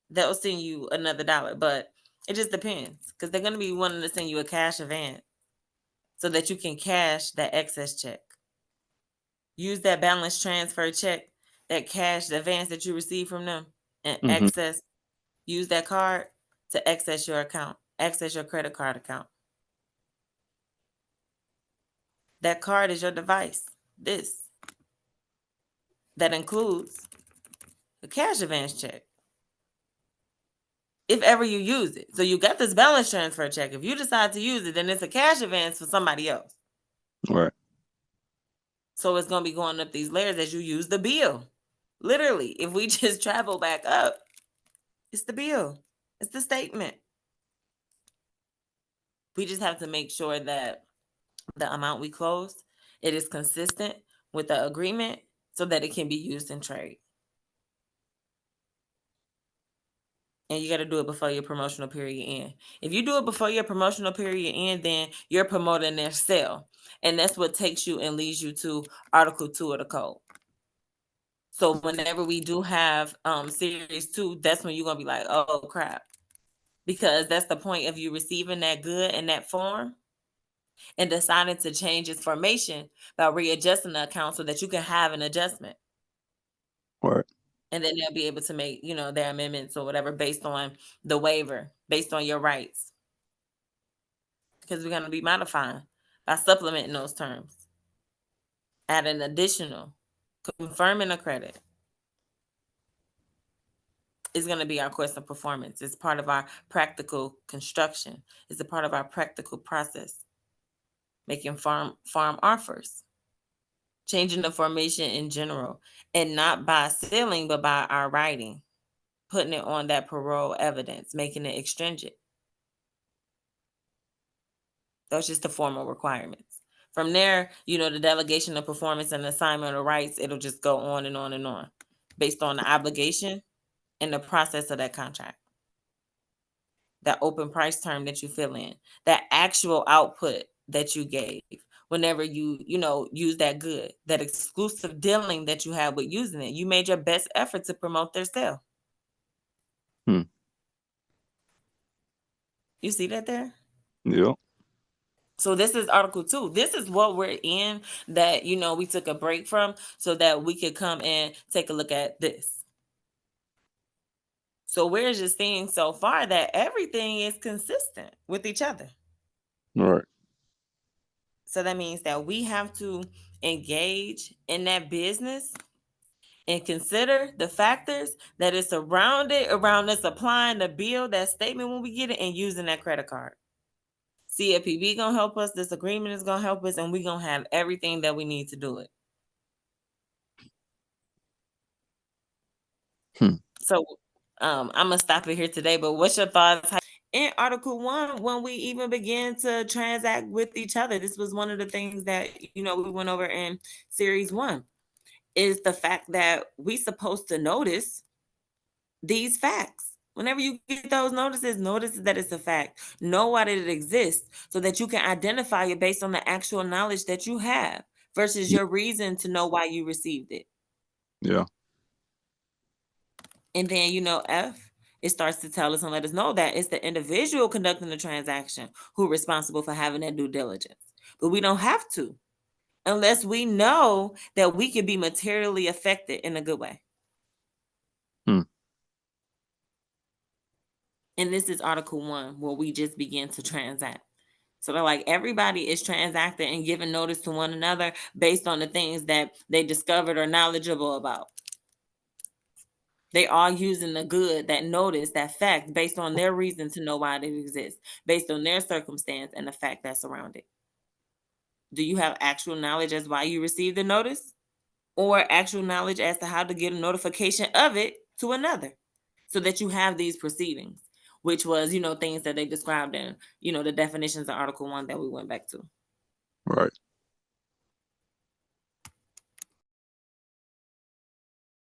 they'll send you another dollar, but it just depends because they're going to be wanting to send you a cash advance so that you can cash that excess check. Use that balance transfer check, that cash advance that you receive from them, and Mm-hmm. access. Use that card to access your account, access your credit card account. That card is your device. This that includes a cash advance check, if ever you use it. So you got this balance transfer check. If you decide to use it, then it's a cash advance for somebody else. Right. So it's going to be going up these layers as you use the bill. Literally, if we just travel back up, it's the bill. It's the statement. We just have to make sure that the amount we close, it is consistent with the agreement so that it can be used in trade. And you got to do it before your promotional period end. If you do it before your promotional period end, then you're promoting their sale. And that's what takes you and leads you to Article 2 of the code. So whenever we do have Series 2, that's when you're going to be like, oh, crap. Because that's the point of you receiving that good in that form and deciding to change its formation by readjusting the account so that you can have an adjustment. Right. And then they'll be able to make, their amendments or whatever based on the waiver, based on your rights. Because we're going to be modifying by supplementing those terms. Add an additional, confirming a credit. Is going to be our course of performance. It's part of our practical construction. It's a part of our practical process. Making farm offers. Changing the formation in general. And not by sealing, but by our writing. Putting it on that parole evidence. Making it extrinsic. Those just the formal requirements. From there, the delegation of performance and assignment of rights, it'll just go on and on and on. Based on the obligation and the process of that contract. That open price term that you fill in, that actual output that you gave whenever you use that good, that exclusive dealing that you had with using it. You made your best effort to promote their sale. You see that there? Yep. So this is Article 2. This is what we're in that, we took a break from so that we could come and take a look at this. So we're just seeing so far that everything is consistent with each other. Right. So that means that we have to engage in that business and consider the factors that is surrounded around us applying the bill, that statement when we get it, and using that credit card. CFPB gonna help us. This agreement is gonna help us, and we're gonna have everything that we need to do it. So I'm gonna stop it here today. But what's your thoughts? In Article 1, when we even begin to transact with each other, this was one of the things that we went over in Series 1, is the fact that we supposed to notice these facts. Whenever you get those notices, notice that it's a fact. Know why it exists so that you can identify it based on the actual knowledge that you have versus your reason to know why you received it. Yeah. And then, F, it starts to tell us and let us know that it's the individual conducting the transaction who's responsible for having that due diligence. But we don't have to unless we know that we can be materially affected in a good way. And this is Article 1, where we just begin to transact. So they're like, everybody is transacting and giving notice to one another based on the things that they discovered or knowledgeable about. They are using the good, that notice, that fact, based on their reason to know why it exists, based on their circumstance and the fact that's around it. Do you have actual knowledge as why you received the notice? Or actual knowledge as to how to get a notification of it to another? So that you have these proceedings, which was, things that they described in, the definitions of Article 1 that we went back to. Right.